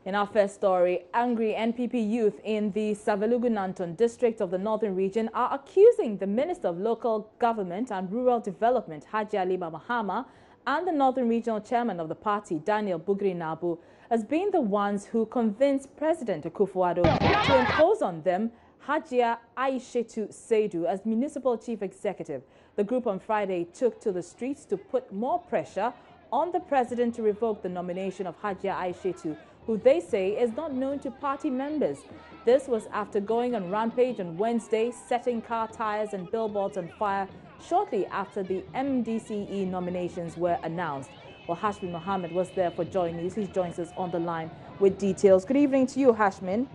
In our first story, angry NPP youth in the Savelugu-Nanton district of the Northern Region are accusing the Minister of Local Government and Rural Development, Haji Alima Mahama, and the Northern Regional Chairman of the party, Daniel Bugri-Nabu, as being the ones wwho convinced President Akufo-Addo to impose on them Hajia Aishetu Seidu as Municipal Chief Executive. The group on Friday took to the streets to put more pressure on the President to revoke the nomination of Hajia Aishetu, who they say is not known to party members. This was after going on rampage on Wednesday, setting car tires and billboards on fire shortly after the MDCE nominations were announced. Well, Hashmin Mohammed was there for Joy News. He joins us on the line with details. Good evening to you, Hashmin.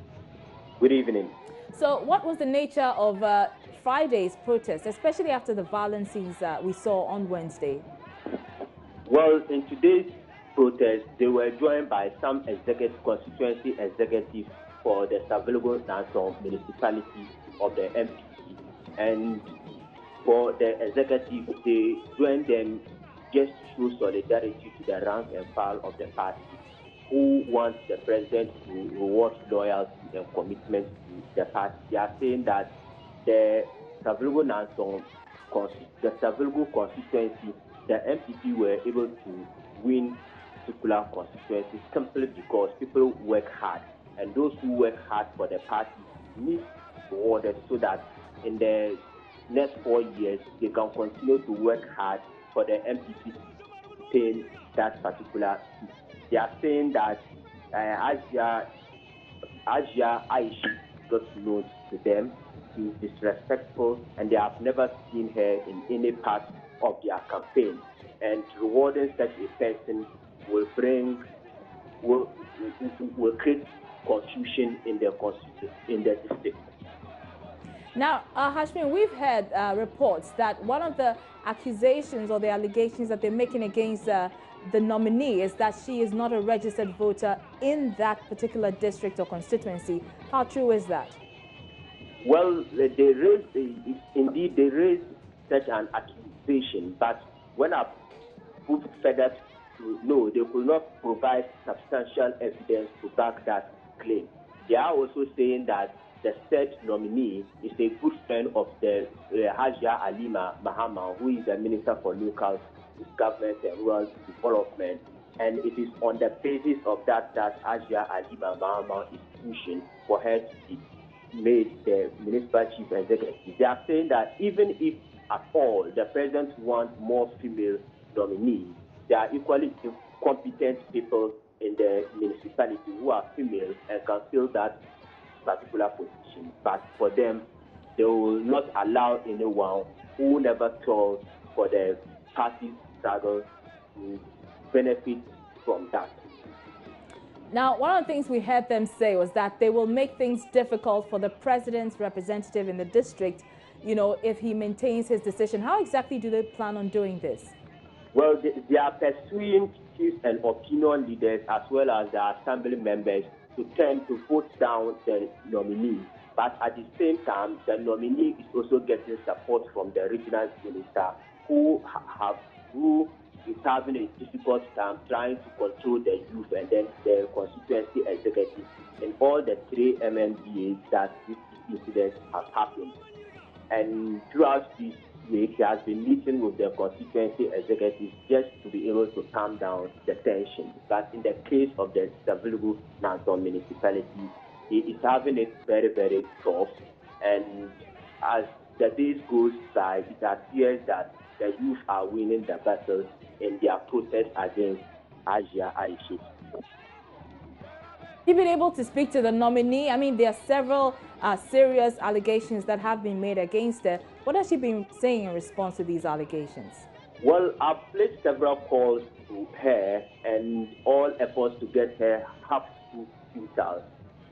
Good evening. So what was the nature of Friday's protest, especially after the violence we saw on Wednesday? Well, in today's protest, they were joined by some constituency executives for the Savelugu-Nanton municipality of the MPP. And for the executive, they joined them just to show solidarity to the rank and file of the party, who wants the president to reward loyalty and commitment to the party. They are saying that the Savelugu-Nanton, the Savelugu constituency, the MPP were able to win particular constituency simply because people work hard, and those who work hard for the party need rewarded so that in the next 4 years they can continue to work hard for the MPP to obtain that particular seat. They are saying that Asia Aishi got known to them. She is disrespectful, and they have never seen her in any part of their campaign. And rewarding such a person will create confusion in the district. Now, Hashmin, we've heard reports that one of the accusations or the allegations that they're making against the nominee is that she is not a registered voter in that particular district or constituency. How true is that? Well, indeed there is such an accusation, but when I put further to no, they could not provide substantial evidence to back that claim. They are also saying that the third nominee is a good friend of the Hajia Alima Mahama, who is the Minister for Local Government and Rural Development. And it is on the basis of that Hajia Alima Mahama is pushing for her to be made the Municipal Chief Executive. They are saying that even if at all the President wants more female nominees, there are equally competent people in the municipality who are female and can fill that particular position. But for them, they will not allow anyone who never toiled for the party struggle to benefit from that. Now, one of the things we heard them say was that they will make things difficult for the president's representative in the district, you know, if he maintains his decision. How exactly do they plan on doing this? Well, they are pursuing chiefs and opinion leaders as well as the assembly members to tend to vote down the nominee. But at the same time, the nominee is also getting support from the regional minister who is having a difficult time trying to control the youth and then the constituency executive in all the 3 MMDAs that this incident has happened. And throughout this week, he has been meeting with the constituency executives just to be able to calm down the tension. But in the case of the Savelugu-Nanton municipality, he is having it very, very tough. And as the days goes by, it appears that the youth are winning the battle in their protest against Hajia Aishetu. You've been able to speak to the nominee. I mean, there are several serious allegations that have been made against her. What has she been saying in response to these allegations? Well, I've placed several calls to her, and all efforts to get her have to futile.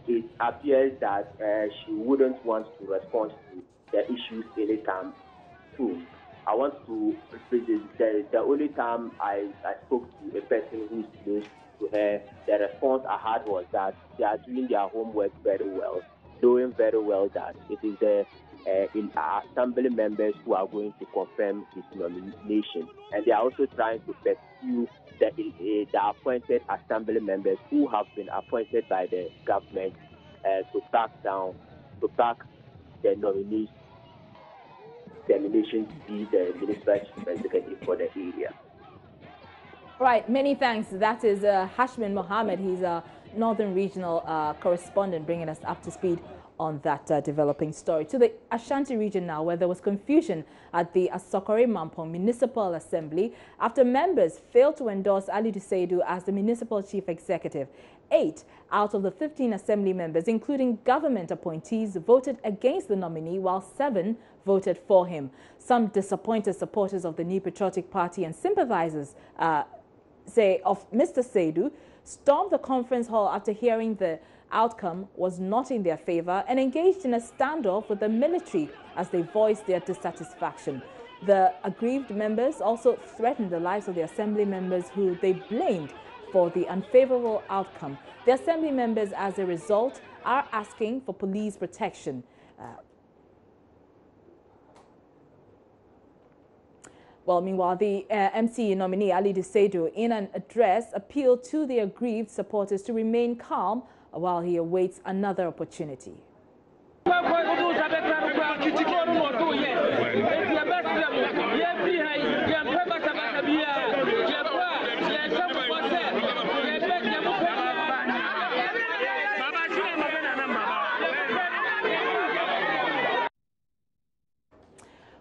It appears that she wouldn't want to respond to the issues anytime soon. I want to the only time I spoke to a person who is close to her, the response I had was that they are doing their homework very well, knowing very well that it is the in our assembly members who are going to confirm his nomination. And they are also trying to pursue the appointed assembly members who have been appointed by the government to back the nominees' termination to be the Municipal Chief Executive for the area. Right, many thanks. That is Hashmin Mohammed. He's a Northern Regional correspondent, bringing us up to speed on that developing story. To the Ashanti region now, where there was confusion at the Acheampong Municipal Assembly after members failed to endorse Ali Seidu as the Municipal Chief Executive. 8 out of the 15 assembly members, including government appointees, voted against the nominee, while 7 voted for him. Some disappointed supporters of the New Patriotic Party and sympathizers of Mr. Seidu stormed the conference hall after hearing the outcome was not in their favor and engaged in a standoff with the military as they voiced their dissatisfaction. The aggrieved members also threatened the lives of the assembly members who they blamed for the unfavorable outcome. The assembly members, as a result, are asking for police protection. Well, meanwhile, the MC nominee, Ali Seidu, in an address, appealed to the aggrieved supporters to remain calm while he awaits another opportunity.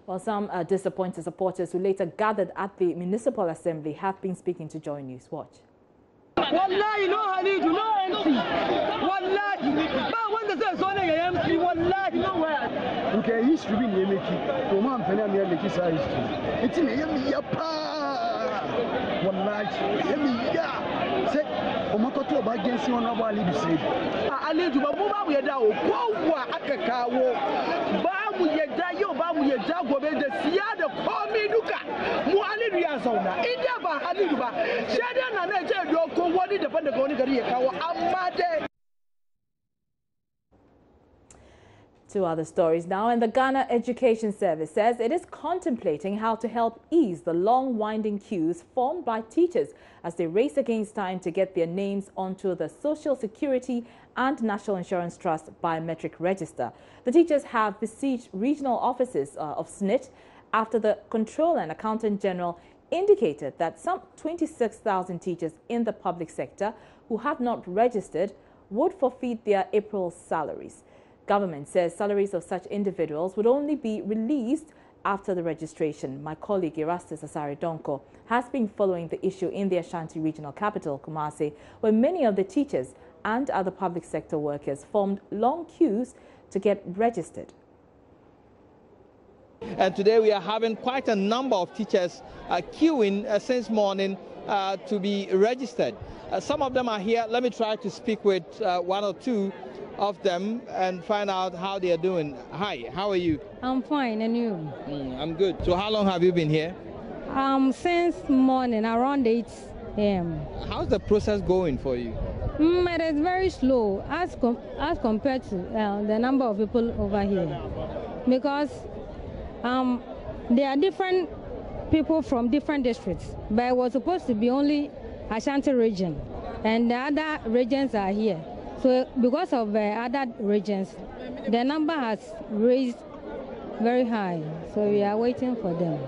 Well, some disappointed supporters who later gathered at the Municipal Assembly have been speaking to Joy News. Watch. Wallahi, no Halid, no MC. Wallahi, but when they say Sonic MC, wallahi, nowhere. Okay, history be near Mickey. To man, Penny, near Mickey's history. It's in the Yapa. Wallahi, Yemi, say, Omakoto against you on our lead. I need to Babuba, we are down. Wow, Akakawo. Babu Yedayo, Babu Yedago, the Siada, Komi Duka, Muali Riazona, India, Haliduba, Shadan and Ejo, what did the Pandagoni Amade? Two other stories now, and the Ghana Education Service says it is contemplating how to help ease the long winding queues formed by teachers as they race against time to get their names onto the Social Security and National Insurance Trust biometric register. The teachers have besieged regional offices of SSNIT after the Controller and Accountant General indicated that some 26,000 teachers in the public sector who have not registered would forfeit their April salaries. Government says salaries of such individuals would only be released after the registration. My colleague Erastus Asari Donko has been following the issue in the Ashanti Regional Capital, Kumasi, where many of the teachers and other public sector workers formed long queues to get registered. And today we are having quite a number of teachers queuing since morning to be registered. Some of them are here. Let me try to speak with one or two of them and find out how they are doing. Hi, how are you? I'm fine, and you? I'm good. So how long have you been here? Since morning, around 8 a.m. How's the process going for you? It is very slow as compared to the number of people over here, because there are different people from different districts, but it was supposed to be only Ashanti region, and the other regions are here. So because of other regions, the number has raised very high. So we are waiting for them.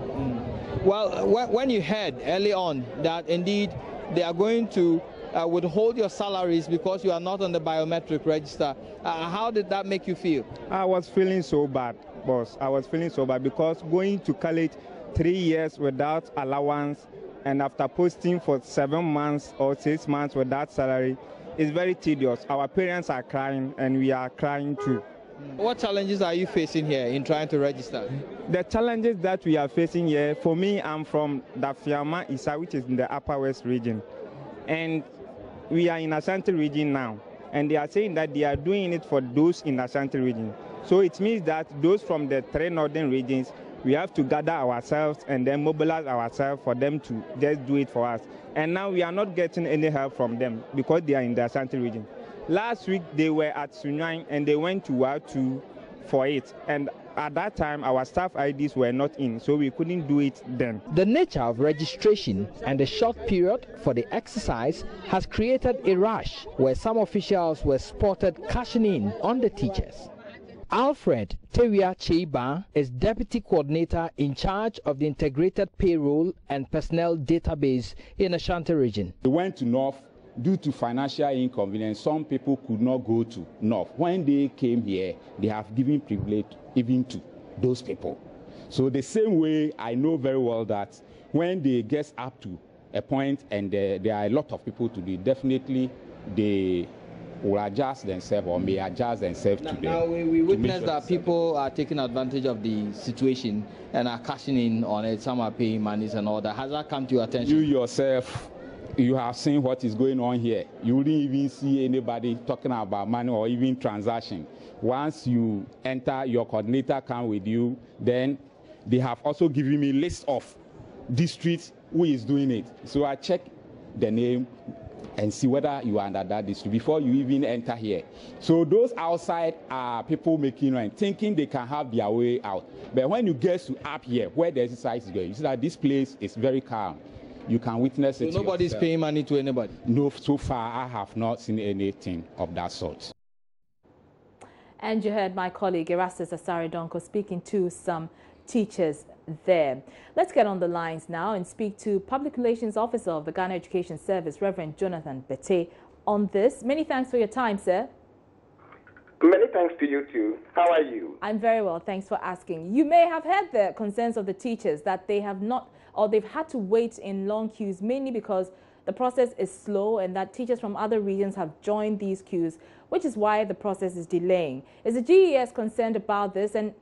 Well, when you heard early on that indeed they are going to withhold your salaries because you are not on the biometric register, how did that make you feel? I was feeling so bad, boss. I was feeling so bad because going to college 3 years without allowance and after posting for 7 months or 6 months without salary, it's very tedious. Our parents are crying and we are crying too. What challenges are you facing here in trying to register? The challenges that we are facing here, for me, I'm from Dafiama Isa, which is in the Upper West region. And we are in Ashanti region now. And they are saying that they are doing it for those in Ashanti region. So it means that those from the 3 northern regions, we have to gather ourselves and then mobilize ourselves for them to just do it for us. And now we are not getting any help from them because they are in the Ashanti region. Last week they were at Sunyang and they went to Watu for it. And at that time, our staff IDs were not in, so we couldn't do it then. The nature of registration and the short period for the exercise has created a rush where some officials were spotted cashing in on the teachers. Alfred Tewia Cheiba is Deputy Coordinator in charge of the Integrated Payroll and Personnel Database in Ashanti Region. We went to North due to financial inconvenience. Some people could not go to North. When they came here, they have given privilege even to those people. So the same way, I know very well that when they get up to a point and there are a lot of people to do, definitely they will adjust themselves or may adjust themselves to them. Now we witness that people are taking advantage of the situation and are cashing in on it. Some are paying monies and all that. Has that come to your attention? You yourself, you have seen what is going on here. You wouldn't even see anybody talking about money or even transaction. Once you enter, your coordinator come with you, then they have also given me a list of districts who is doing it. So I check the name and see whether you are under that district before you even enter here. So those outside are people making rent, thinking they can have their way out. But when you get to up here, where the exercise is going, you see that this place is very calm. You can witness it. So nobody's paying money to anybody? No, so far I have not seen anything of that sort. And you heard my colleague Erastus Asare-Donko speaking to some teachers there. Let's get on the lines now and speak to Public Relations Officer of the Ghana Education Service, Reverend Jonathan Bete, on this. Many thanks for your time, sir. Many thanks to you too. How are you? I'm very well, thanks for asking. You may have heard the concerns of the teachers that they have not, or they've had to wait in long queues, mainly because the process is slow and that teachers from other regions have joined these queues, which is why the process is delaying. Is the GES concerned about this, and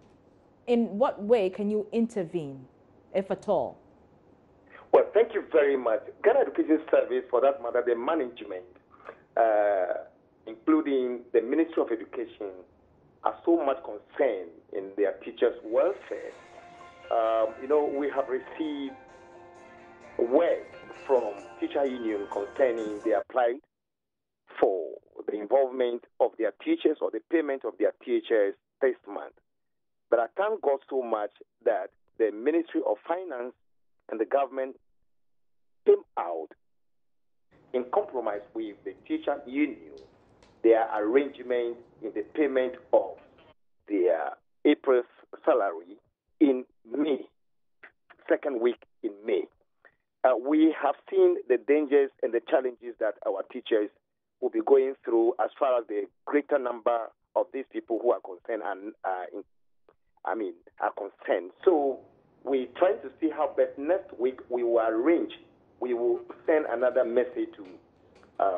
in what way can you intervene, if at all? Well, thank you very much. Ghana Education Service, for that matter, the management, including the Ministry of Education, are so much concerned in their teachers' welfare. We have received word from teacher union concerning their plight for the involvement of their teachers or the payment of their teachers this month. But I thank God so much that the Ministry of Finance and the government came out in compromise with the teacher union, their arrangement in the payment of their April salary in May, second week in May. We have seen the dangers and the challenges that our teachers will be going through as far as the greater number of these people who are concerned and are concerned. So we're trying to see how best next week we will arrange. We will send another message to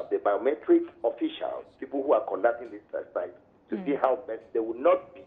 the biometric officials, people who are conducting this exercise, to see how best they will not be,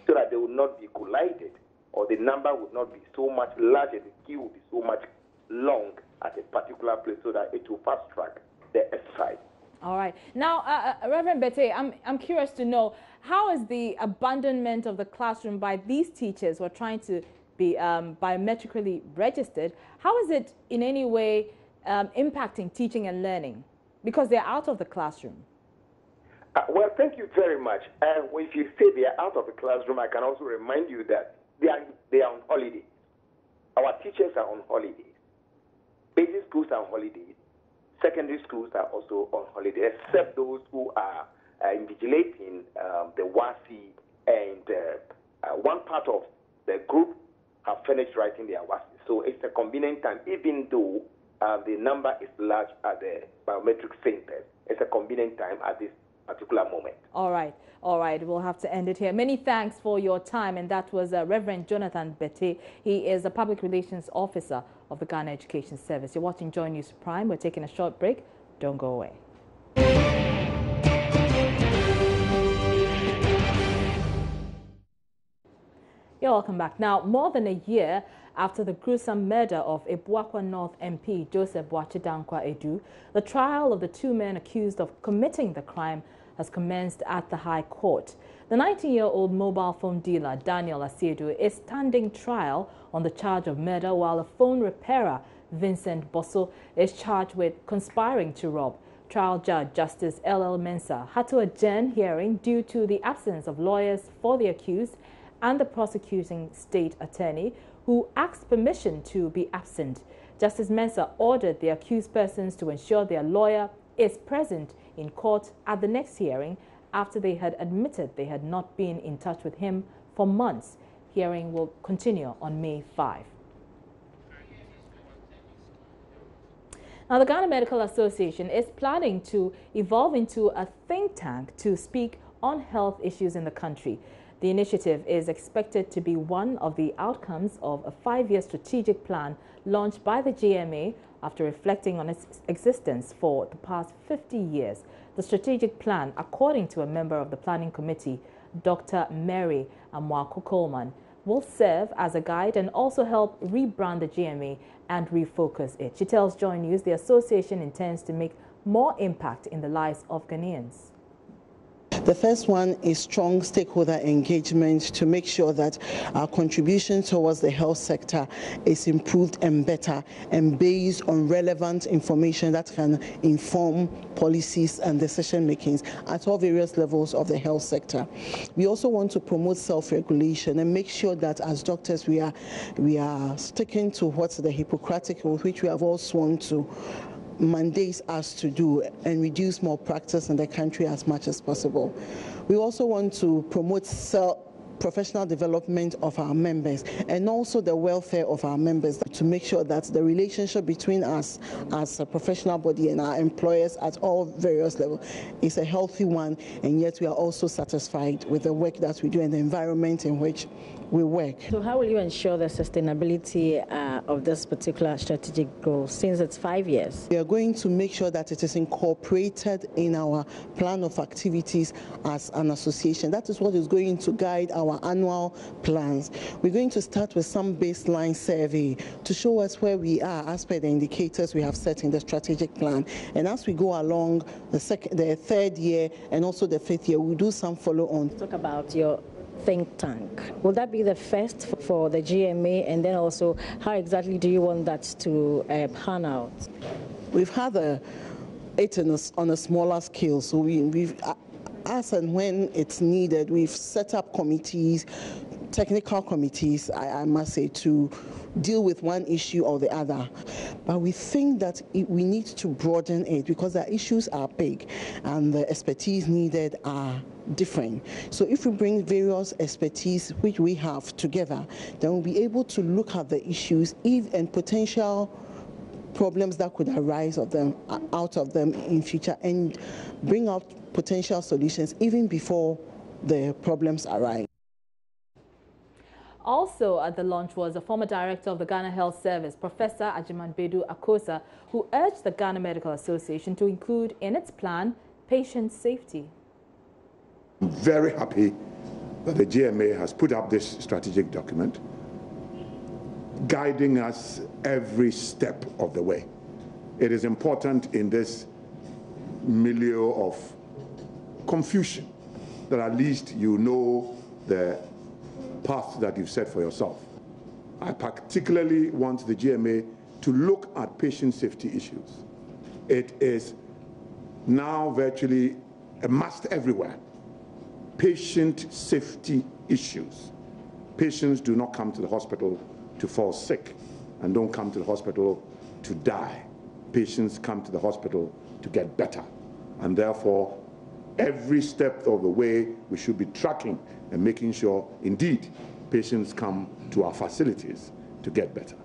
so that they will not be collided, or the number would not be so much large and the queue will be so much long at a particular place, so that it will fast track the exercise. All right. Now, Reverend Bete, I'm curious to know, how is the abandonment of the classroom by these teachers who are trying to be biometrically registered, how is it in any way impacting teaching and learning? Because they're out of the classroom. Well, thank you very much. If you say they are out of the classroom, I can also remind you that they are on holiday. Our teachers are on holidays. Basic schools are on holidays. Secondary schools are also on holiday, except those who are invigilating the WASI, and one part of the group have finished writing their WASI. So it's a convenient time, even though the number is large at the biometric centers. It's a convenient time at this particular moment. All right. All right. We'll have to end it here. Many thanks for your time. And that was Reverend Jonathan Bete. He is the Public Relations Officer of the Ghana Education Service. You're watching Joy News Prime. We're taking a short break. Don't go away. You're welcome back. Now, more than a year after the gruesome murder of Boakye North MP Joseph Boakye Dankwa Edu, the trial of the two men accused of committing the crime has commenced at the High Court. The 19-year-old mobile phone dealer Daniel Asiedu is standing trial on the charge of murder, while a phone repairer Vincent Bosso is charged with conspiring to rob. trial judge Justice L.L. Mensah had to adjourn hearing due to the absence of lawyers for the accused and the prosecuting state attorney, who asked permission to be absent. Justice Mensah ordered the accused persons to ensure their lawyer is present in court at the next hearing after they had admitted they had not been in touch with him for months. Hearing will continue on May 5. Now, the Ghana Medical Association is planning to evolve into a think tank to speak on health issues in the country. The initiative is expected to be one of the outcomes of a 5-year strategic plan launched by the GMA after reflecting on its existence for the past 50 years. The strategic plan, according to a member of the planning committee, Dr. Mary Amwaku-Coleman, will serve as a guide and also help rebrand the GMA and refocus it. She tells Joy News the association intends to make more impact in the lives of Ghanaians. The first one is strong stakeholder engagement to make sure that our contribution towards the health sector is improved and better and based on relevant information that can inform policies and decision makings at all various levels of the health sector. We also want to promote self-regulation and make sure that as doctors we are sticking to what's the Hippocratic oath, which we have all sworn to mandates us to do and reduce malpractice in the country as much as possible. We also want to promote professional development of our members and also the welfare of our members to make sure that the relationship between us as a professional body and our employers at all various levels is a healthy one, and yet we are also satisfied with the work that we do and the environment in which we work. So how will you ensure the sustainability of this particular strategic goal since it's 5 years? We are going to make sure that it is incorporated in our plan of activities as an association. That is what is going to guide our annual plans. We're going to start with some baseline survey to show us where we are as per the indicators we have set in the strategic plan. And as we go along the third year and also the 5th year, we'll do some follow-on. Talk about your think tank. Will that be the first for the GMA, and then also how exactly do you want that to pan out? We've had it on a smaller scale, so we've as and when it's needed, we've set up committees, technical committees, I must say, to deal with one issue or the other. But we think that we need to broaden it because the issues are big and the expertise needed are different. So if we bring various expertise which we have together, then we'll be able to look at the issues and potential problems that could arise out of them in future and bring out potential solutions even before the problems arise. Also at the launch was the former director of the Ghana Health Service, Professor Agyemang Akwasi, who urged the Ghana Medical Association to include in its plan patient safety. I'm very happy that the GMA has put up this strategic document, guiding us every step of the way. It is important in this milieu of confusion that at least you know the path that you've set for yourself. I particularly want the GMA to look at patient safety issues. It is now virtually a must everywhere. Patient safety issues. Patients do not come to the hospital to fall sick and don't come to the hospital to die. Patients come to the hospital to get better. And therefore, every step of the way we should be tracking and making sure, indeed, patients come to our facilities to get better.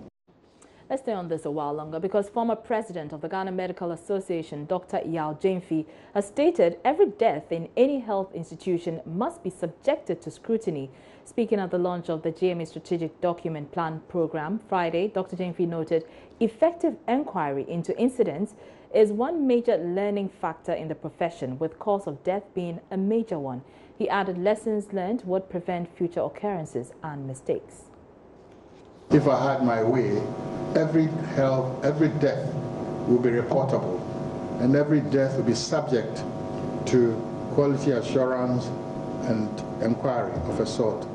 Let's stay on this a while longer because former president of the Ghana Medical Association, Dr. Yao Jamfi, has stated every death in any health institution must be subjected to scrutiny. Speaking at the launch of the GMA Strategic Document Plan Program Friday, Dr. Jamfi noted effective inquiry into incidents is one major learning factor in the profession, with cause of death being a major one. He added lessons learned would prevent future occurrences and mistakes. If I had my way, every death will be reportable, and every death will be subject to quality assurance and inquiry of a sort.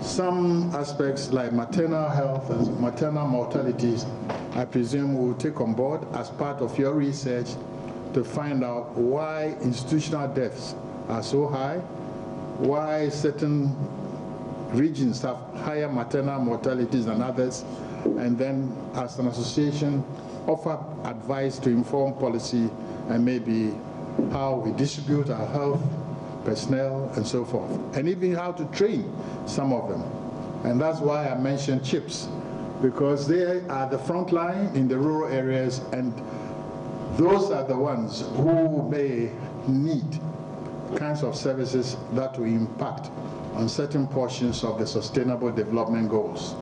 Some aspects like maternal health and maternal mortalities, I presume will take on board as part of your research to find out why institutional deaths are so high, why certain regions have higher maternal mortalities than others, and then as an association offer advice to inform policy and maybe how we distribute our health personnel and so forth, and even how to train some of them. And that's why I mentioned CHIPS, because they are the front line in the rural areas, and those are the ones who may need kinds of services that will impact on certain portions of the Sustainable Development Goals.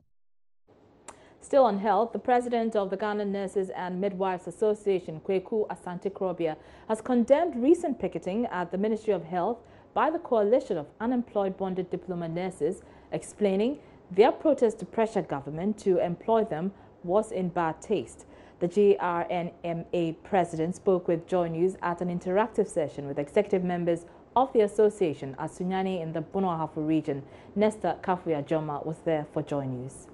Still on health, the president of the Ghana Nurses and Midwives Association, Ashanti Regional, has condemned recent picketing at the Ministry of Health by the coalition of unemployed bonded diploma nurses, explaining their protest to pressure government to employ them was in bad taste. The GRNMA president spoke with Joy News at an interactive session with executive members of the association at Sunyani in the Bono region. Nesta Kafuya Joma was there for Joy News.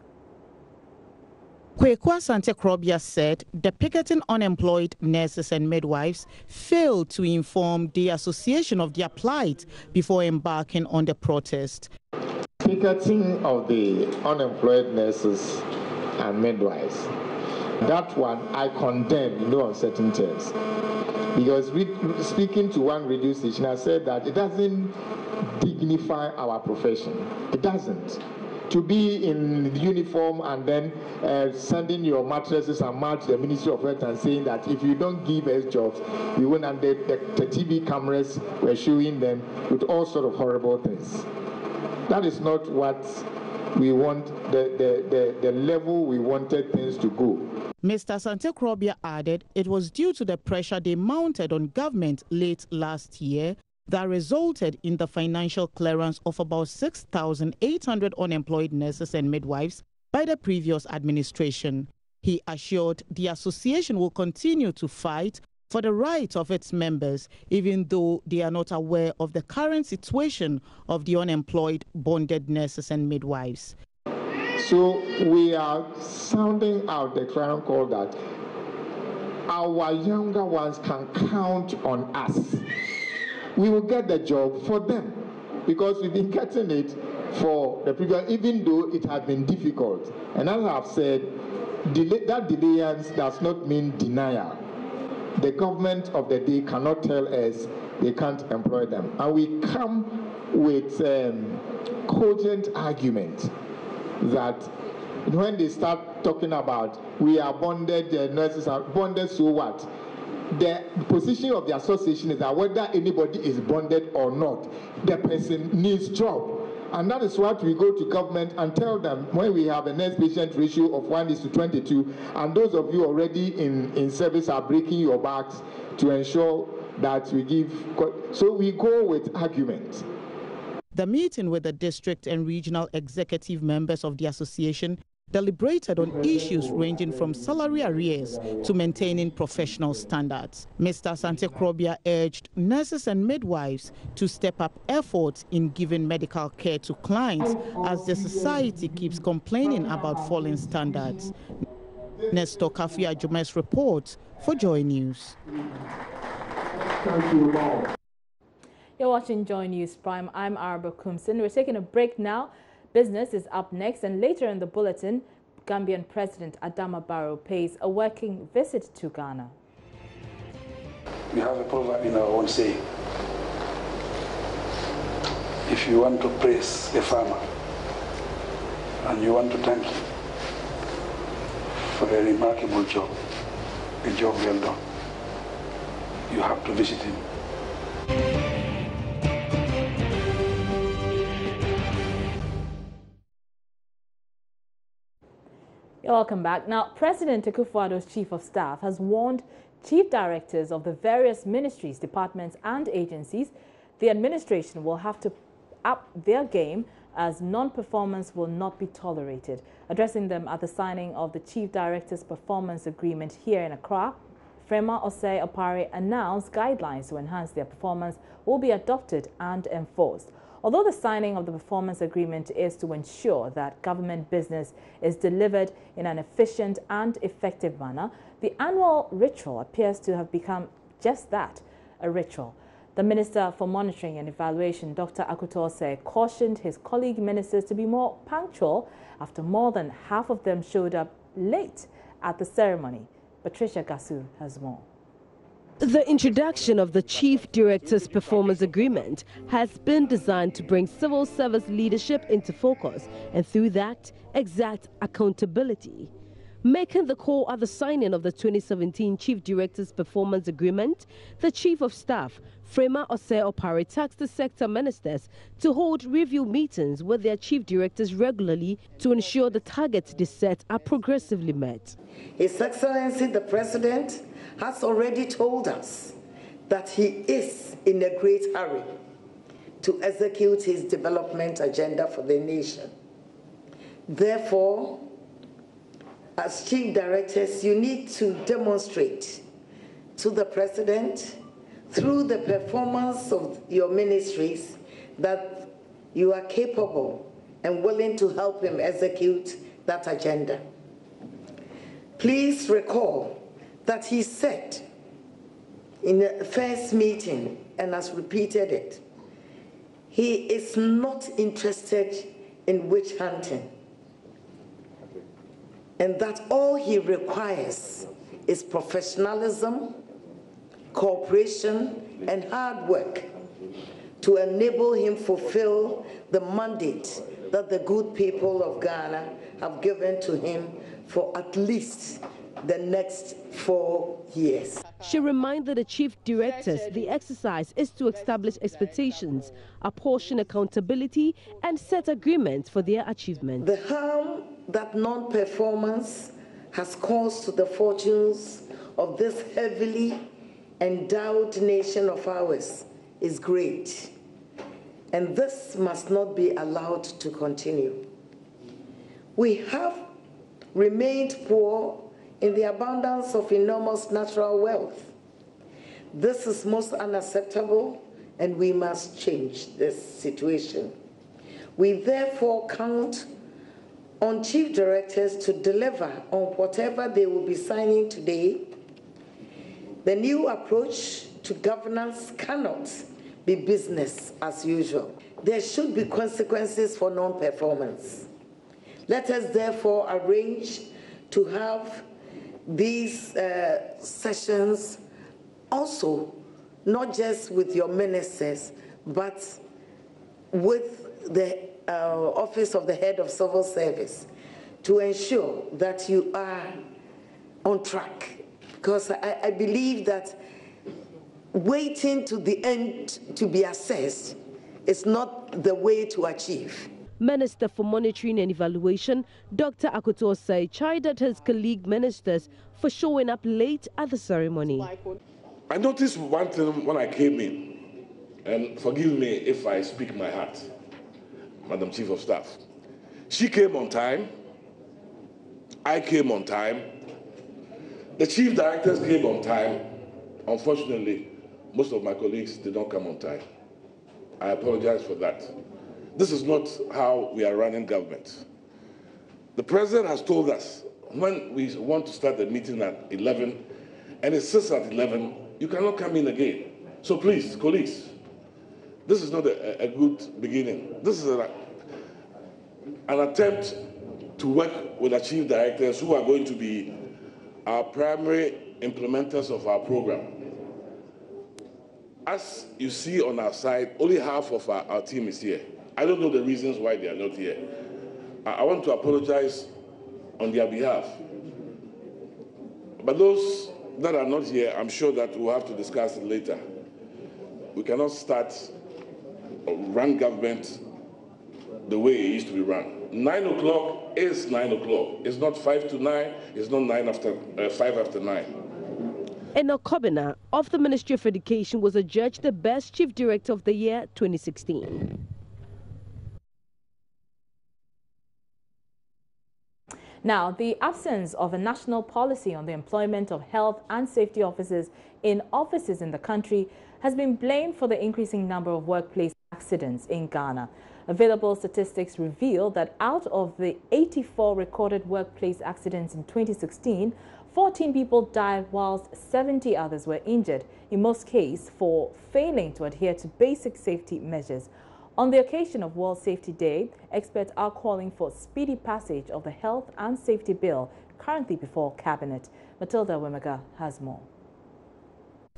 Ashanti Regional said the picketing unemployed nurses and midwives failed to inform the association of their plight before embarking on the protest. Picketing of the unemployed nurses and midwives, that one I condemn in no uncertain terms. Because speaking to one radio station, I said that it doesn't dignify our profession. It doesn't. To be in uniform and then sending your mattresses and mat to the Ministry of Health and saying that if you don't give us jobs, we won't, and the TV cameras were showing them with all sorts of horrible things. That is not what we want, the level we wanted things to go. Mr. Ashanti Regional added it was due to the pressure they mounted on government late last year that resulted in the financial clearance of about 6,800 unemployed nurses and midwives by the previous administration. He assured the association will continue to fight for the rights of its members, even though they are not aware of the current situation of the unemployed bonded nurses and midwives. So we are sounding out the clarion call that our younger ones can count on us. We will get the job for them because we've been getting it for the previous, even though it has been difficult. And as I've said, that delayance does not mean denial. The government of the day cannot tell us they can't employ them. And we come with cogent argument that when they start talking about we are bonded, nurses are bonded, so what? The position of the association is that whether anybody is bonded or not, the person needs job. And that is what we go to government and tell them when we have a nurse-patient ratio of 1:22, and those of you already in service are breaking your backs to ensure that we give. So we go with arguments. The meeting with the district and regional executive members of the association deliberated on issues ranging from salary arrears to maintaining professional standards. Mr. Ashanti Regional urged nurses and midwives to step up efforts in giving medical care to clients as the society keeps complaining about falling standards. Nestor Kafuya Joma's report for Joy News. You're watching Joy News Prime. I'm Araba Kumsin. We're taking a break now. Business is up next, and later in the bulletin, Gambian President Adama Barrow pays a working visit to Ghana. We have a proverb in our own saying. If you want to praise a farmer and you want to thank him for a remarkable job, a job well done, you have to visit him. Welcome back. Now, President Akufo-Addo's Chief of Staff has warned chief directors of the various ministries, departments and agencies the administration will have to up their game as non-performance will not be tolerated. Addressing them at the signing of the Chief Director's Performance Agreement here in Accra, Frema Osei Opare announced guidelines to enhance their performance will be adopted and enforced. Although the signing of the performance agreement is to ensure that government business is delivered in an efficient and effective manner, the annual ritual appears to have become just that, a ritual. The Minister for Monitoring and Evaluation, Dr. Akwasi, cautioned his colleague ministers to be more punctual after more than half of them showed up late at the ceremony. Patricia Gasu has more. The introduction of the Chief Director's Performance Agreement has been designed to bring civil service leadership into focus and through that, exact accountability. Making the call at the signing of the 2017 Chief Director's Performance Agreement, the Chief of Staff, Frema Ose Opare, tasked the sector ministers to hold review meetings with their chief directors regularly to ensure the targets they set are progressively met. His Excellency the President has already told us that he is in a great hurry to execute his development agenda for the nation. Therefore, as chief directors, you need to demonstrate to the President through the performance of your ministries that you are capable and willing to help him execute that agenda. Please recall that he said in the first meeting, and has repeated it, he is not interested in witch hunting, and that all he requires is professionalism, cooperation, and hard work to enable him fulfill the mandate that the good people of Ghana have given to him for at least the next 4 years. She reminded the chief directors the exercise is to establish expectations, apportion accountability, and set agreements for their achievement. The harm that non-performance has caused to the fortunes of this heavily endowed nation of ours is great, and this must not be allowed to continue. We have remained poor in the abundance of enormous natural wealth. This is most unacceptable, and we must change this situation. We therefore count on chief directors to deliver on whatever they will be signing today. The new approach to governance cannot be business as usual. There should be consequences for non-performance. Let us therefore arrange to have these sessions also, not just with your ministers, but with the Office of the Head of Civil Service, to ensure that you are on track. Because I believe that waiting to the end to be assessed is not the way to achieve. Minister for Monitoring and Evaluation, Dr. Akwasi, chided his colleague ministers for showing up late at the ceremony. I noticed one thing when I came in, and forgive me if I speak my heart, Madam Chief of Staff. She came on time, I came on time, the chief directors came on time. Unfortunately, most of my colleagues did not come on time. I apologize for that. This is not how we are running government. The president has told us when we want to start the meeting at 11 and it says at 11, you cannot come in again. So please, colleagues, this is not a good beginning. This is an attempt to work with the chief directors who are going to be our primary implementers of our program. As you see on our side, only half of our team is here. I don't know the reasons why they are not here. I want to apologize on their behalf. But those that are not here, I'm sure that we'll have to discuss it later. We cannot start or run government the way it used to be run. 9 o'clock is 9 o'clock. It's not 5 to 9, it's not 5 after 9. Enoch Kobina of the Ministry of Education was adjudged the best Chief Director of the Year 2016. Now, the absence of a national policy on the employment of health and safety officers in offices in the country has been blamed for the increasing number of workplace accidents in Ghana. Available statistics reveal that out of the 84 recorded workplace accidents in 2016, 14 people died whilst 70 others were injured, in most cases for failing to adhere to basic safety measures. On the occasion of World Safety Day, experts are calling for speedy passage of the Health and Safety Bill currently before Cabinet. Matilda Wemaga has more.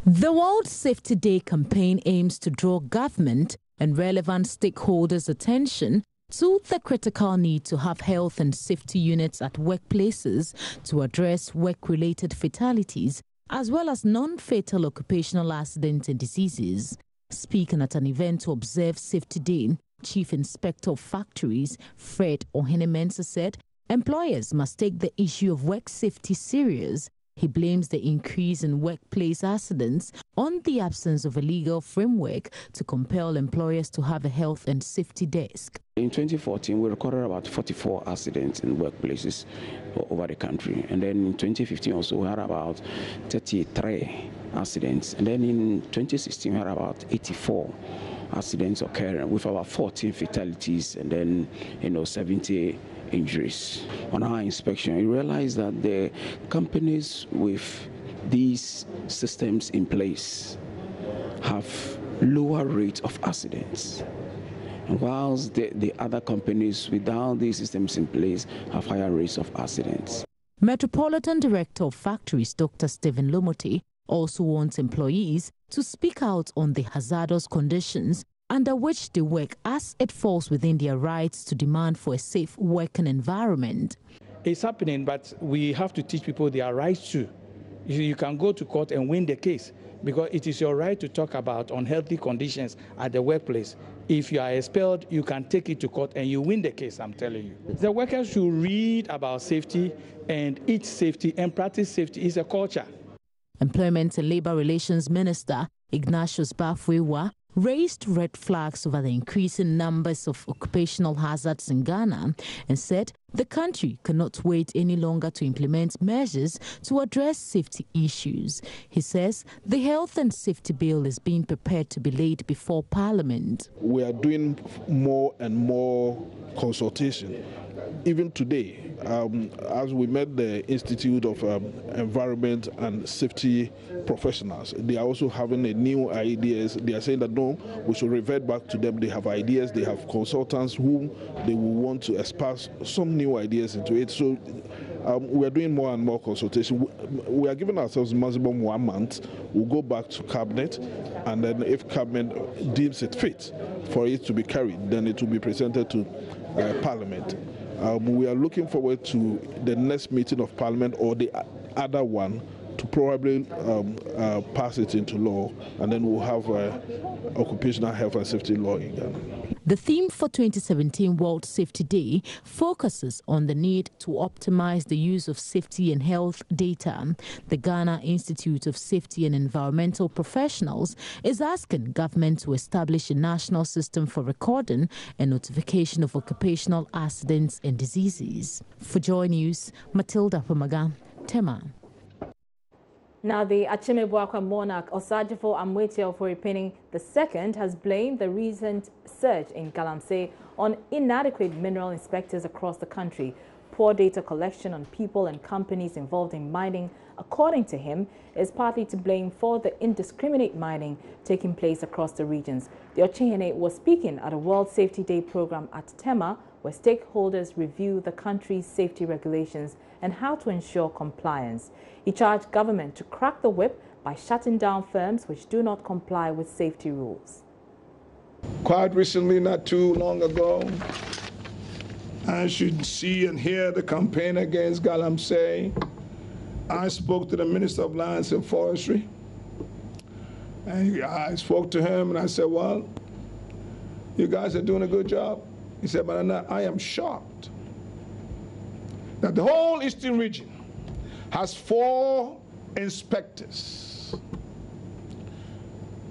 The World Safety Day campaign aims to draw government and relevant stakeholders' attention to the critical need to have health and safety units at workplaces to address work-related fatalities as well as non-fatal occupational accidents and diseases. Speaking at an event to observe Safety Day, Chief Inspector of Factories Fred Ohenemensa said employers must take the issue of work safety serious. He blames the increase in workplace accidents on the absence of a legal framework to compel employers to have a health and safety desk. In 2014, we recorded about 44 accidents in workplaces over the country. And then in 2015 also, we had about 33 accidents. And then in 2016, we had about 84 accidents occurring with about 14 fatalities and then, 70 injuries. On our inspection, we realized that the companies with these systems in place have lower rate of accidents, and whilst the other companies without these systems in place have higher rates of accidents. Metropolitan Director of Factories Dr. Stephen Lomote also wants employees to speak out on the hazardous conditions under which they work, as it falls within their rights to demand for a safe working environment. It's happening, but we have to teach people their rights too. You can go to court and win the case because it is your right to talk about unhealthy conditions at the workplace. If you are expelled, you can take it to court and you win the case, I'm telling you. The workers should read about safety and eat safety and practice safety. It's a culture. Employment and Labour Relations Minister Ignatius Bafwewa raised red flags over the increasing numbers of occupational hazards in Ghana and said the country cannot wait any longer to implement measures to address safety issues. He says the Health and Safety Bill is being prepared to be laid before Parliament. We are doing more and more consultation. Even today, as we met the Institute of Environment and Safety Professionals, they are also having a new ideas. They are saying that no, we should revert back to them. They have ideas, they have consultants whom they will want to espouse some new ideas into it. So we are doing more and more consultation. We are giving ourselves maximum 1 month. We'll go back to Cabinet, and then if Cabinet deems it fit for it to be carried, then it will be presented to Parliament. We are looking forward to the next meeting of Parliament or the other one to probably pass it into law, and then we'll have occupational health and safety law in Ghana. The theme for 2017 World Safety Day focuses on the need to optimize the use of safety and health data. The Ghana Institute of Safety and Environmental Professionals is asking government to establish a national system for recording and notification of occupational accidents and diseases. For Joy News, Matilda Wemaga, Tama. Now, the Boakye monarch Osajifo Amwetio Foripini II has blamed the recent surge in Galamsey on inadequate mineral inspectors across the country. Poor data collection on people and companies involved in mining, according to him, is partly to blame for the indiscriminate mining taking place across the regions. The Ochehene was speaking at a World Safety Day program at Tema, where stakeholders review the country's safety regulations and how to ensure compliance. He charged government to crack the whip by shutting down firms which do not comply with safety rules. Quite recently, not too long ago, I should see and hear the campaign against Galamsey. I spoke to the Minister of Lands and Forestry, and I spoke to him and I said, well, you guys are doing a good job. He said, but I am shocked that the whole Eastern region has 4 inspectors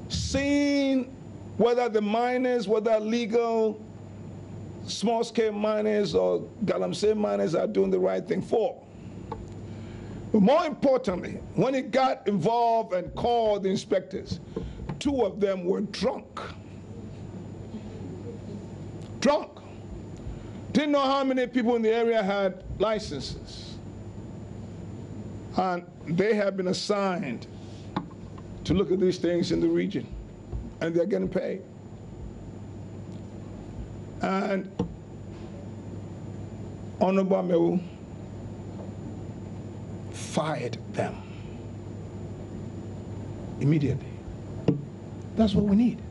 seeing whether the miners, whether legal small-scale miners or Galamsey miners are doing the right thing for. But more importantly, when he got involved and called the inspectors, 2 of them were drunk. drunk. Didn't know how many people in the area had licenses. And they have been assigned to look at these things in the region, and they're getting paid. And Honorable Amewu fired them immediately. That's what we need.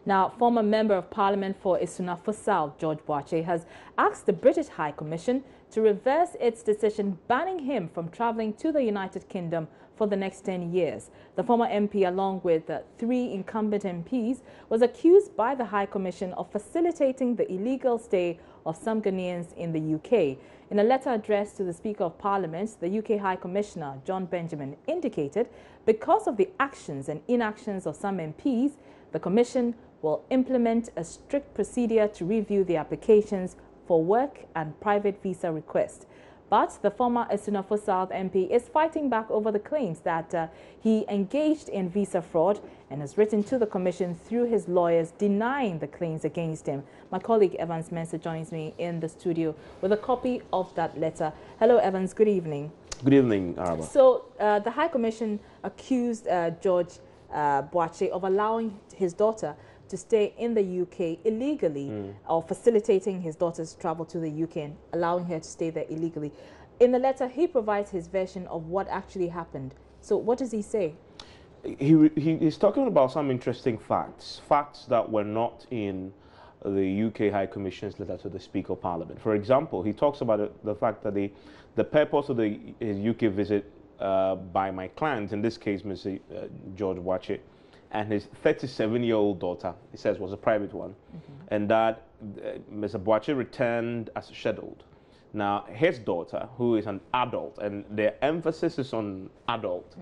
Now, former Member of Parliament for Esunafo South, George Boakye, has asked the British High Commission to reverse its decision banning him from travelling to the United Kingdom for the next 10 years. The former MP, along with 3 incumbent MPs, was accused by the High Commission of facilitating the illegal stay of some Ghanaians in the UK. In a letter addressed to the Speaker of Parliament, the UK High Commissioner, John Benjamin, indicated because of the actions and inactions of some MPs, the Commission will implement a strict procedure to review the applications for work and private visa requests. But the former Esunafo South MP is fighting back over the claims that he engaged in visa fraud and has written to the Commission through his lawyers denying the claims against him. My colleague Evans Mensah joins me in the studio with a copy of that letter. Hello, Evans. Good evening. Good evening, Araba. So the High Commission accused George Boakye of allowing his daughter to stay in the UK illegally or facilitating his daughter's travel to the UK and allowing her to stay there illegally. In the letter, he provides his version of what actually happened. So what does he say? He's talking about some interesting facts that were not in the UK High Commission's letter to the Speaker of Parliament. For example, he talks about the fact that the purpose of his UK visit by my client, in this case Mr. George Boakye, and his 37-year-old daughter, he says, was a private one, and that Mr. Boakye returned as scheduled. Now, his daughter, who is an adult, and the emphasis is on adult,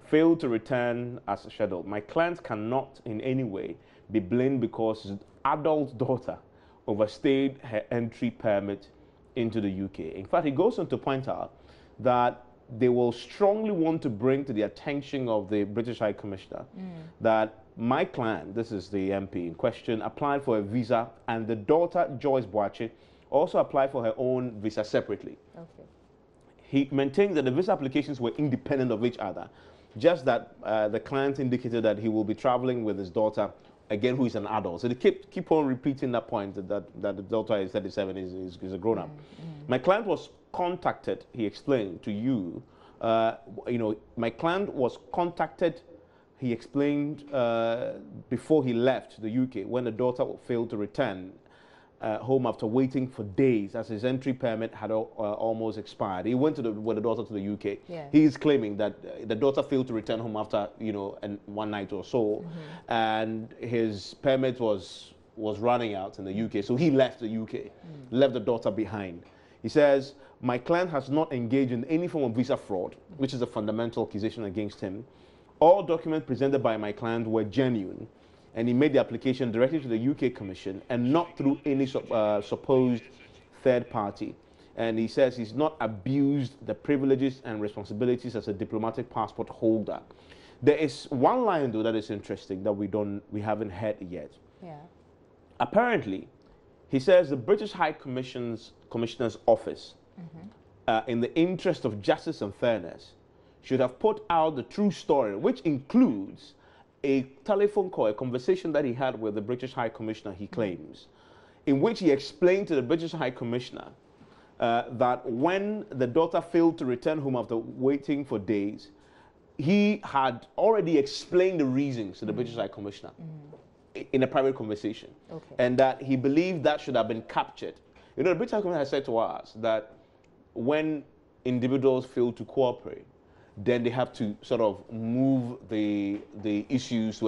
failed to return as scheduled. My client cannot in any way be blamed because his adult daughter overstayed her entry permit into the UK. In fact, he goes on to point out that they will strongly want to bring to the attention of the British High Commissioner that my client, this is the MP in question, applied for a visa, and the daughter, Joyce Boakye, also applied for her own visa separately. Okay. He maintained that the visa applications were independent of each other, just that the client indicated that he will be traveling with his daughter, again, who is an adult. So they keep on repeating that point, that the daughter is 37, is a grown-up. My client was contacted, he explained to you, my client was contacted, he explained, before he left the UK, when the daughter failed to return home after waiting for days as his entry permit had almost expired. He went with the daughter to the UK. Yeah. He is claiming that the daughter failed to return home after, one night or so, and his permit was running out in the UK, so he left the UK, left the daughter behind. He says, my client has not engaged in any form of visa fraud, which is a fundamental accusation against him. All documents presented by my client were genuine, and he made the application directly to the UK Commission and not through any supposed third party. And he says he's not abused the privileges and responsibilities as a diplomatic passport holder. There is one line, though, that is interesting that we haven't heard yet. Yeah. Apparently, he says the British High Commissioner's office, in the interest of justice and fairness, should have put out the true story, which includes a telephone call, a conversation that he had with the British High Commissioner, he claims, in which he explained to the British High Commissioner that when the daughter failed to return home after waiting for days, he had already explained the reasons to the British High Commissioner in a private conversation, and that he believed that should have been captured. The British High Commissioner has said to us that when individuals fail to cooperate, then they have to sort of move the issues to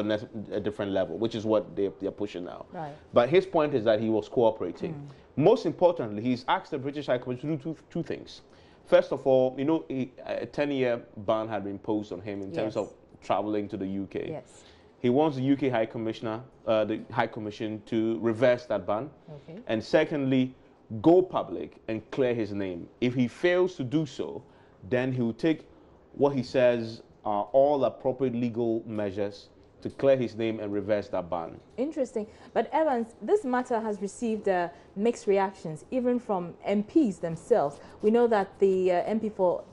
a different level, which is what they're pushing now. Right. But his point is that he was cooperating. Most importantly, he's asked the British High Commission to do two things. First of all, a 10-year ban had been imposed on him in terms of traveling to the UK. Yes. He wants the UK High Commissioner, the High Commission, to reverse that ban. Okay. And secondly, go public and clear his name. If he fails to do so, then he will take what he says all appropriate legal measures to clear his name and reverse that ban. Interesting. But Evans, this matter has received mixed reactions, even from MPs themselves. We know that the MP for,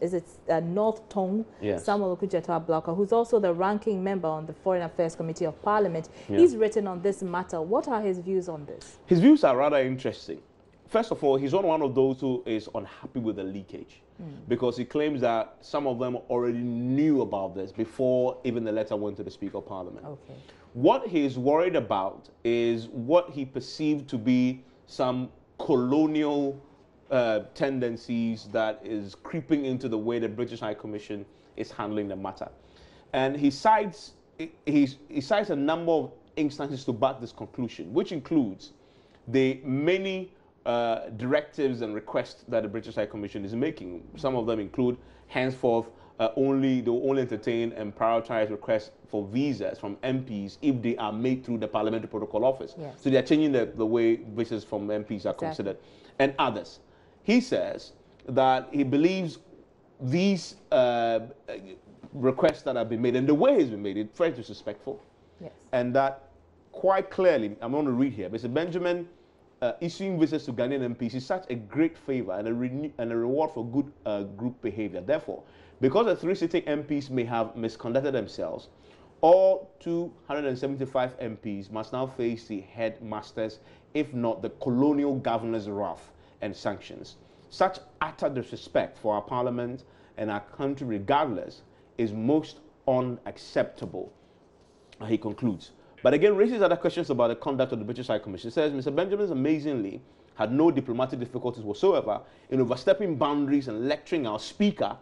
North Tong, yes, Samuel Okudzeto-Ablaka, who's also the ranking member on the Foreign Affairs Committee of Parliament, yeah, he's written on this matter. What are his views on this? His views are rather interesting. First of all, he's not one of those who is unhappy with the leakage, because he claims that some of them already knew about this before even the letter went to the Speaker of Parliament. Okay. What he's worried about is what he perceived to be some colonial tendencies that is creeping into the way the British High Commission is handling the matter. And he cites a number of instances to back this conclusion, which includes the many directives and requests that the British High Commission is making. Some of them include, henceforth, they will only entertain and prioritize requests for visas from MPs if they are made through the Parliamentary Protocol Office. Yes. So they are changing the way visas from MPs are considered, and others. He says that he believes these requests that have been made and the way it's been made, it's very disrespectful. Yes. And that quite clearly, I'm going to read here, Mr. Benjamin, issuing visas to Ghanaian MPs is such a great favor and a reward for good group behavior. Therefore, because the 3 sitting MPs may have misconducted themselves, all 275 MPs must now face the headmasters, if not the colonial governor's wrath and sanctions. Such utter disrespect for our parliament and our country regardless is most unacceptable, he concludes. But again, raises other questions about the conduct of the British High Commission. It says, Mr. Benjamin amazingly had no diplomatic difficulties whatsoever in overstepping boundaries and lecturing our Speaker,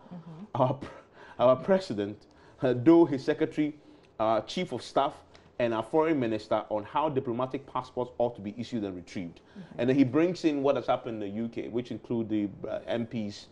our President, though his Secretary, our Chief of Staff, and our Foreign Minister on how diplomatic passports ought to be issued and retrieved. And then he brings in what has happened in the UK, which include the MPs,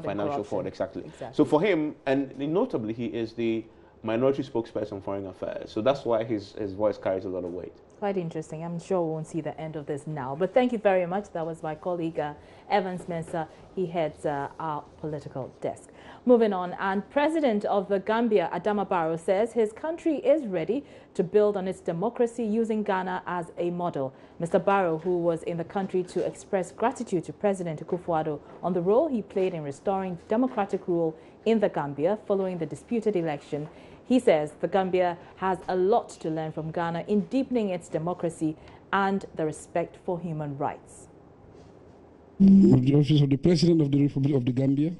financial fraud, exactly. So for him, and notably, he is the minority spokesperson on foreign affairs. So that's why his voice carries a lot of weight. Quite interesting. I'm sure we won't see the end of this now. But thank you very much. That was my colleague Evans Mensah. He heads our political desk. Moving on, and President of the Gambia, Adama Barrow, says his country is ready to build on its democracy using Ghana as a model. Mr. Barrow, who was in the country to express gratitude to President Akufo-Addo on the role he played in restoring democratic rule in the Gambia following the disputed election, he says the Gambia has a lot to learn from Ghana in deepening its democracy and the respect for human rights. The office of the President of the Republic of the Gambia.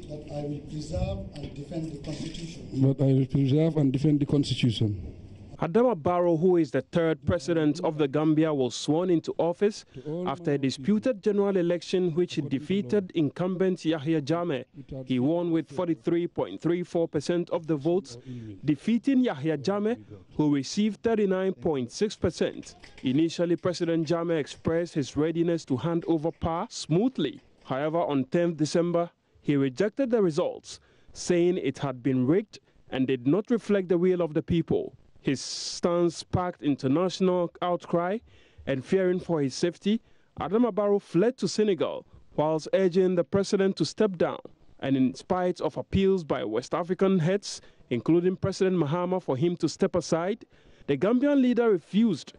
That I will preserve and defend the Constitution. That I will preserve and defend the Constitution. Adama Barrow, who is the third president of the Gambia, was sworn into office after a disputed general election which he defeated incumbent Yahya Jammeh. He won with 43.34% of the votes, defeating Yahya Jammeh, who received 39.6%. Initially, President Jammeh expressed his readiness to hand over power smoothly. However, on 10th December, he rejected the results, saying it had been rigged and did not reflect the will of the people. His stance sparked international outcry, and fearing for his safety, Adama Barrow fled to Senegal whilst urging the president to step down. And in spite of appeals by West African heads, including President Mahama, for him to step aside, the Gambian leader refused.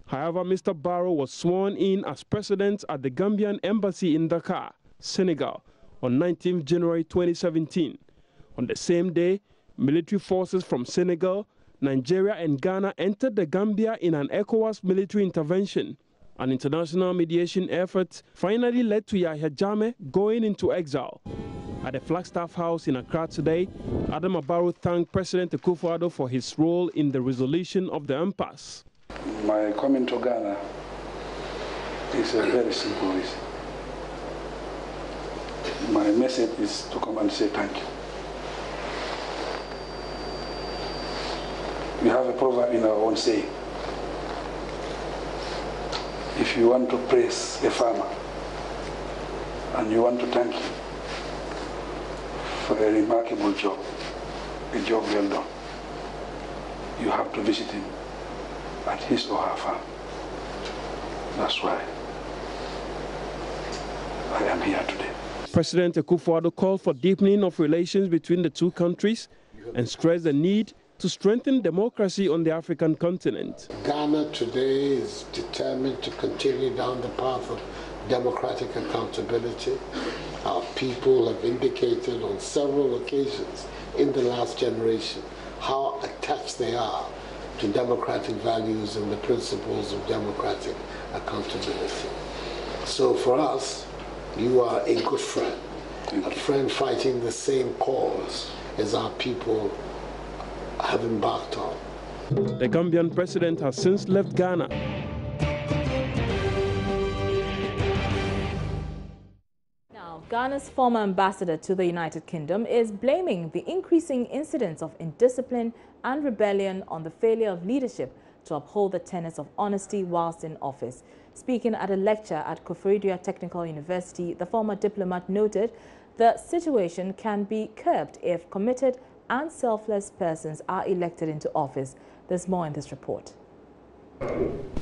However, Mr. Barrow was sworn in as president at the Gambian embassy in Dakar, Senegal, on 19th January 2017. On the same day, military forces from Senegal, Nigeria and Ghana entered the Gambia in an ECOWAS military intervention. An international mediation effort finally led to Yahya Jammeh going into exile. At the Flagstaff House in Accra today, Adama Barrow thanked President Akufo-Addo for his role in the resolution of the impasse. My coming to Ghana is a very simple reason. My message is to come and say thank you. We have a proverb in our own saying. If you want to praise a farmer and you want to thank him for a remarkable job, a job well done, you have to visit him at his or her farm. That's why I am here today. President Akufo-Addo called for deepening of relations between the two countries and stressed the need to strengthen democracy on the African continent. Ghana today is determined to continue down the path of democratic accountability. Our people have indicated on several occasions in the last generation how attached they are to democratic values and the principles of democratic accountability. So for us, you are a good friend, a friend fighting the same cause as our people have embarked on. The Gambian president has since left Ghana. Now, Ghana's former ambassador to the United Kingdom is blaming the increasing incidents of indiscipline and rebellion on the failure of leadership to uphold the tenets of honesty whilst in office. Speaking at a lecture at Koforidua Technical University, the former diplomat noted the situation can be curbed if committed and selfless persons are elected into office. There's more in this report.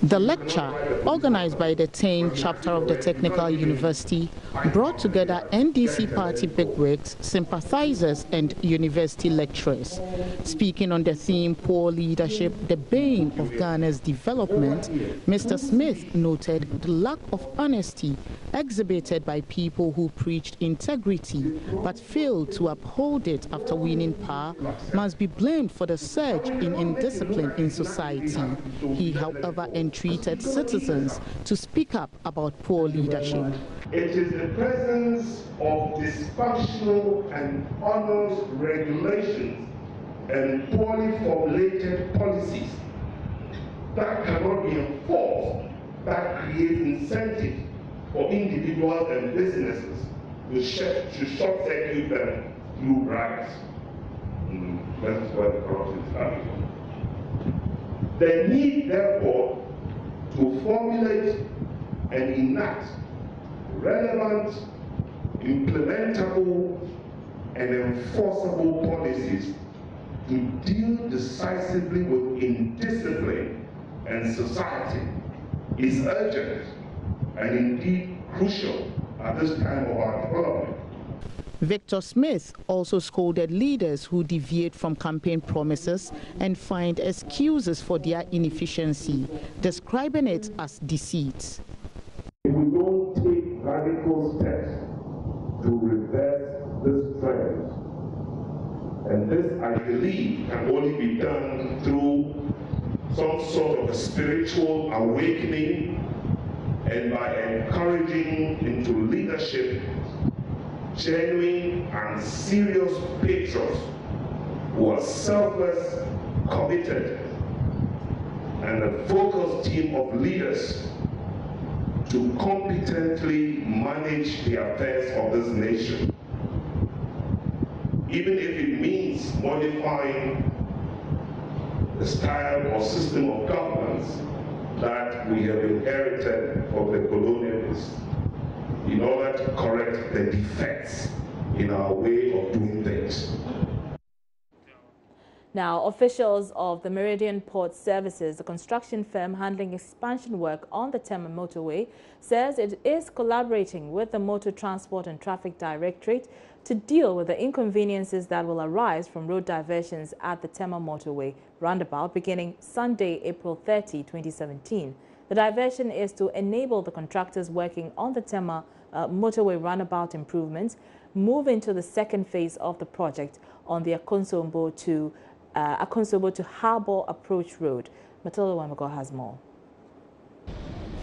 The lecture, organized by the Tain chapter of the Technical University, brought together NDC party bigwigs, sympathizers and university lecturers. Speaking on the theme Poor Leadership, the bane of Ghana's development, Mr. Smith noted the lack of honesty exhibited by people who preached integrity but failed to uphold it after winning power must be blamed for the surge in indiscipline in society. He, however, entreated citizens to speak up about poor leadership. It is the presence of dysfunctional and onerous regulations and poorly formulated policies that cannot be enforced that create incentive for individuals and businesses to short-circuit them through bribes. That's where the corruption is happening. The need, therefore, to formulate and enact relevant, implementable, and enforceable policies to deal decisively with indiscipline and society is urgent and indeed crucial at this time of our development. Victor Smith also scolded leaders who deviate from campaign promises and find excuses for their inefficiency, describing it as deceit. If we don't take radical steps to reverse this trend, and this, I believe, can only be done through some sort of a spiritual awakening and by encouraging into leadership genuine and serious patriots who are selfless, committed, and a focused team of leaders to competently manage the affairs of this nation, even if it means modifying the style or system of governance that we have inherited from the colonialists, in order to correct the defects in our way of doing things. Now, officials of the Meridian Port Services, the construction firm handling expansion work on the Tama Motorway, says it is collaborating with the Motor Transport and Traffic Directorate to deal with the inconveniences that will arise from road diversions at the Tama Motorway roundabout beginning Sunday, April 30, 2017. The diversion is to enable the contractors working on the Tama Motorway roundabout improvements move into the second phase of the project on the Akonsombo to Harbour Approach Road. Matilda Wamago has more.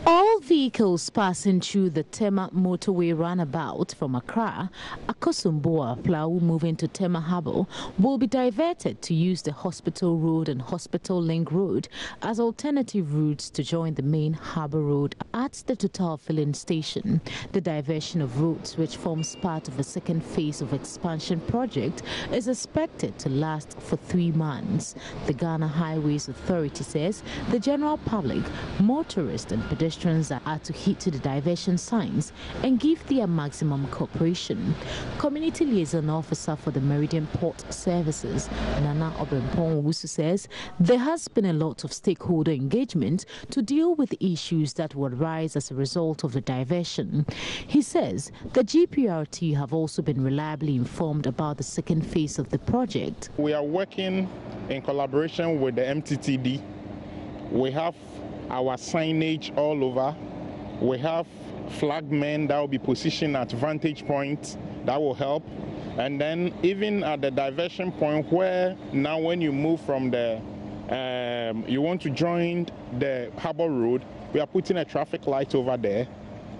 All vehicles passing through the Tama Motorway runabout from Accra, Akosombo, Plau moving to Tama Harbour will be diverted to use the Hospital Road and Hospital Link Road as alternative routes to join the main Harbour Road at the Total Filling Station. The diversion of routes, which forms part of the second phase of expansion project, is expected to last for 3 months. The Ghana Highways Authority says the general public, motorists and pedestrians users are to heed to the diversion signs and give their maximum cooperation. Community Liaison Officer for the Meridian Port Services, Nana Acheampong Owusu, says there has been a lot of stakeholder engagement to deal with the issues that would rise as a result of the diversion. He says the GPRT have also been reliably informed about the second phase of the project. We are working in collaboration with the MTTD. We have our signage all over. We have flagmen that will be positioned at vantage points that will help. And then even at the diversion point where now when you move from the, you want to join the Harbour Road, we are putting a traffic light over there.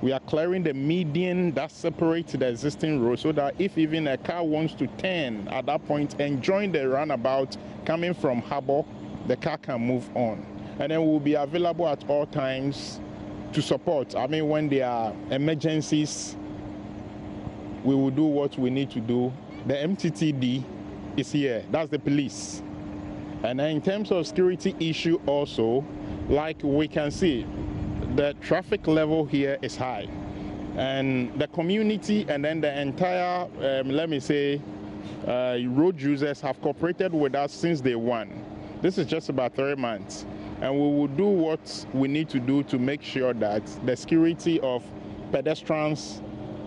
We are clearing the median that separates the existing road so that if even a car wants to turn at that point and join the roundabout coming from Harbour, the car can move on. And then we'll be available at all times to support. I mean, when there are emergencies, we will do what we need to do. The MTTD is here, that's the police. And then in terms of security issue also, like we can see, the traffic level here is high. And the community and then the entire, let me say, road users have cooperated with us since day one. This is just about 3 months. And we will do what we need to do to make sure that the security of pedestrians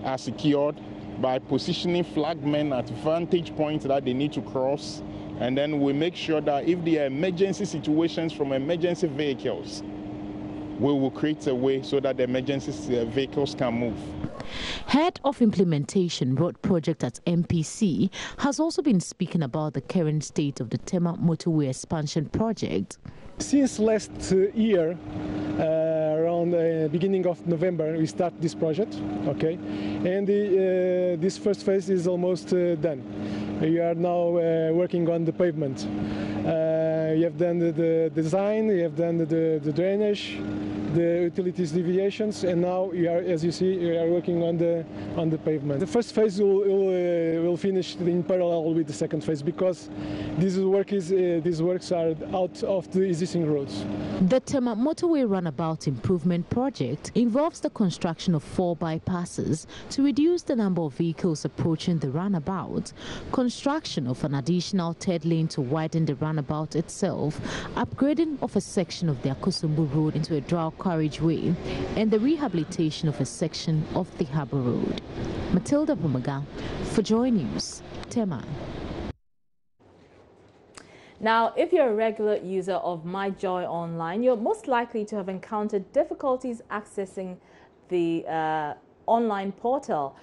are secured by positioning flagmen at vantage points that they need to cross. And then we make sure that if there are emergency situations from emergency vehicles, we will create a way so that the emergency vehicles can move. Head of Implementation Road Project at MPC has also been speaking about the current state of the Tama Motorway expansion project. Since last year, around the beginning of November, we start this project, okay? And this first phase is almost done. We are now working on the pavement. We have done the design, we have done the drainage, the utilities deviations, and now we are, as you see, we are working on the pavement. The first phase will finish in parallel with the second phase because these works are out of the existing roads. The Tama Motorway Runabout Improvement Project involves the construction of 4 bypasses to reduce the number of vehicles approaching the runabout, construction of an additional 3rd lane to widen the runabout itself, upgrading of a section of the Akosombo Road into a dual carriageway, and the rehabilitation of a section of the Harbour Road. Matilda Bumaga for Joy News, Tema. Now, if you're a regular user of MyJoy Online, you're most likely to have encountered difficulties accessing the online portal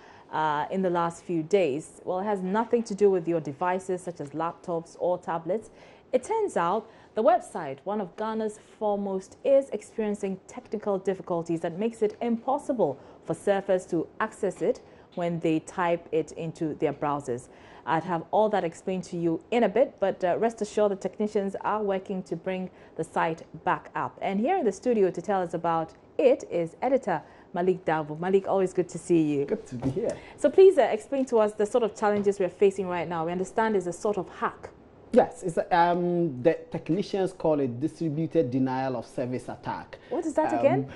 in the last few days. Well, it has nothing to do with your devices such as laptops or tablets. It turns out the website, one of Ghana's foremost, is experiencing technical difficulties that makes it impossible for surfers to access it when they type it into their browsers. I'd have all that explained to you in a bit, but rest assured the technicians are working to bring the site back up. And here in the studio to tell us about it is editor Malik Davo. Malik, always good to see you. Good to be here. So please explain to us the sort of challenges we're facing right now. We understand it's a sort of hack. Yes, it's, the technicians call it distributed denial of service attack. What is that again?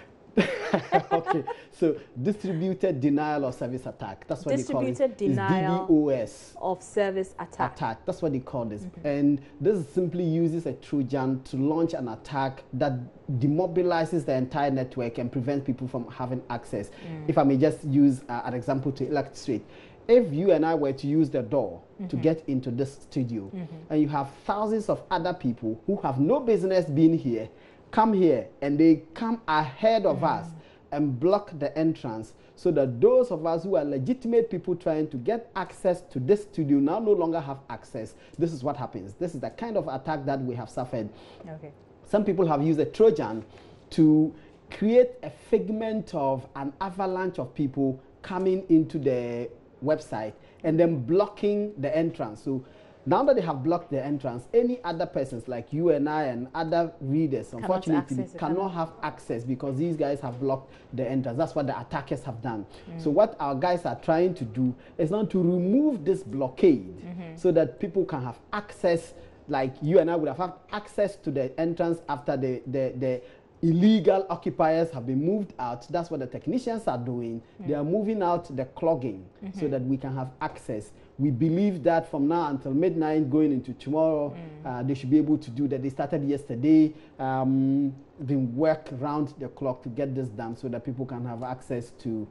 Okay, so distributed denial of service attack. That's what they call it. Distributed denial DDoS of service attack. That's what they call this. And this simply uses a Trojan to launch an attack that demobilizes the entire network and prevents people from having access. If I may just use an example to illustrate. If you and I were to use the door to get into this studio, and you have thousands of other people who have no business being here, come here and they come ahead of us and block the entrance so that those of us who are legitimate people trying to get access to this studio now no longer have access. This is what happens. This is the kind of attack that we have suffered. Okay. Some people have used a Trojan to create a figment of an avalanche of people coming into the website and then blocking the entrance. So now that they have blocked the entrance, any other persons like you and I and other readers, unfortunately, cannot have access because these guys have blocked the entrance. That's what the attackers have done. So what our guys are trying to do is now to remove this blockade so that people can have access, like you and I would have had access to the entrance after the illegal occupiers have been moved out. That's what the technicians are doing. They are moving out the clogging so that we can have access. We believe that from now until midnight going into tomorrow, they should be able to do that. They started yesterday. They work round the clock to get this done so that people can have access to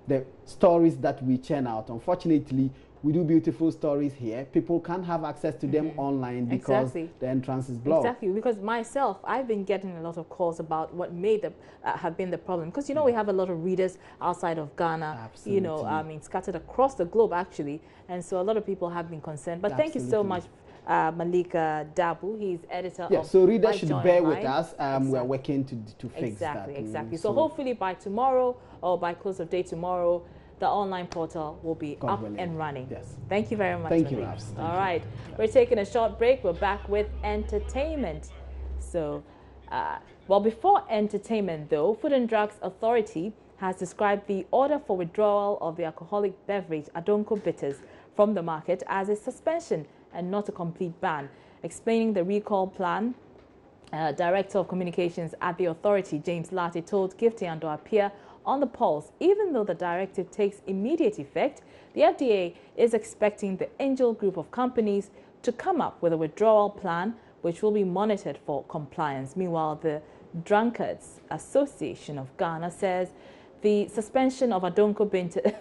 the stories that we churn out. Unfortunately, we do beautiful stories here. People can't have access to them online because the entrance is blocked. Exactly, because myself, I've been getting a lot of calls about what may have been the problem. Because, you know, we have a lot of readers outside of Ghana, you know, I mean, scattered across the globe, actually. And so a lot of people have been concerned. But thank you so much, Malika Dabu. He's editor of so readers should bear with Online. us. We are working to fix that. Exactly. So hopefully by tomorrow or by close of day tomorrow, the online portal will be up and running. Yes. Thank you very much. Thank you, Rabs. All right. We're taking a short break. We're back with entertainment. So, well, before entertainment, though, Food and Drugs Authority has described the order for withdrawal of the alcoholic beverage Adonko Bitters from the market as a suspension and not a complete ban. Explaining the recall plan, Director of Communications at the authority, James Latte, told Gifty and Appear on the Pulse, even though the directive takes immediate effect, the FDA is expecting the Angel Group of companies to come up with a withdrawal plan which will be monitored for compliance. Meanwhile, the Drunkards Association of Ghana says the suspension of Adonko Bitters,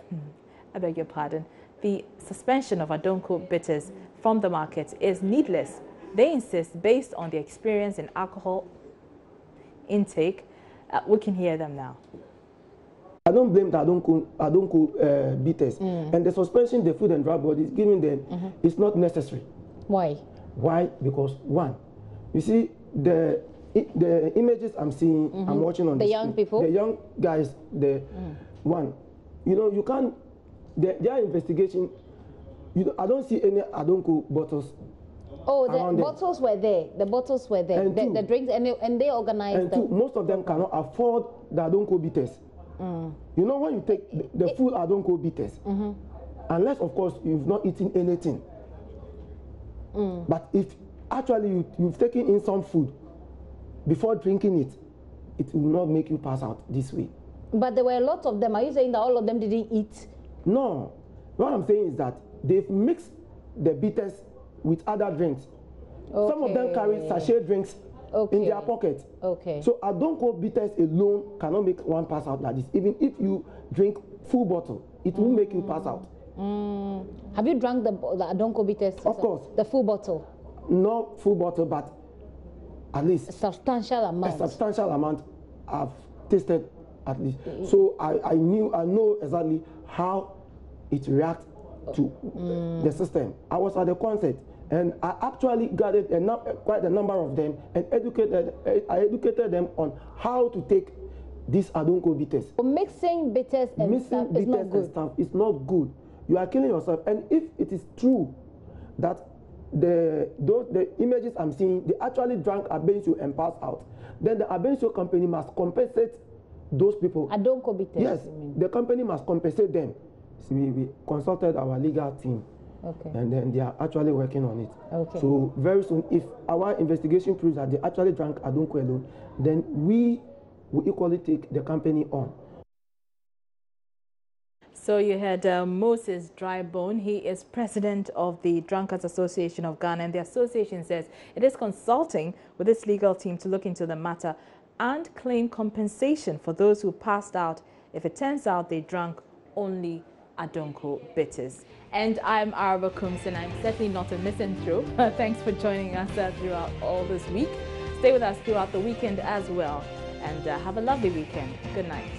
I beg your pardon, the suspension of Adonko Bitters from the market is needless. They insist, based on the experience in alcohol intake. We can hear them now. I don't blame the Adonko Bitters. And the suspension the Food and Drug Board is giving them is not necessary. Why? Why? Because one, you see the images I'm seeing, I'm watching on the young people, the young guys, one, you know, you can't. Their investigation, I don't see any Adonko bottles. Oh, the bottles were there. The bottles were there. The drinks, and they organized them. Most of them cannot afford the Adonko Bitters. You know, when you take the full Adonko Bitters, unless of course you've not eaten anything. But if actually you've taken in some food before drinking it, it will not make you pass out this way. But there were a lot of them. Are you saying that all of them didn't eat? No. What I'm saying is that they've mixed the bitters with other drinks. Some of them carry sachet drinks in their pocket. So Adonko Bitters alone cannot make one pass out like this. Even if you drink full bottle, it will make you pass out. Have you drunk the Adonko Bitters? Of course. The full bottle? Not full bottle, but at least a substantial amount. A substantial amount I've tasted at least. So I know exactly how it reacts to the system. I was at the concert and I actually gathered quite a number of them and I educated them on how to take these Adonko Bitters. Mixing bitters and stuff is not good. It's not good. You are killing yourself. And if it is true that the images I'm seeing, they actually drank Abensu and passed out, then the Abensu company must compensate those people. Adonko Bitters? Yes, the company must compensate them. So we consulted our legal team. And then they are actually working on it. So very soon, if our investigation proves that they actually drank Adonko alone, then we will equally take the company on. So you had Moses Drybone. He is president of the Drunkards Association of Ghana, and the association says it is consulting with its legal team to look into the matter and claim compensation for those who passed out if it turns out they drank only Adonko Bitters. And I'm Araba Coombs, and I'm certainly not a misanthrope. Thanks for joining us throughout all this week. Stay with us throughout the weekend as well, and have a lovely weekend. Good night.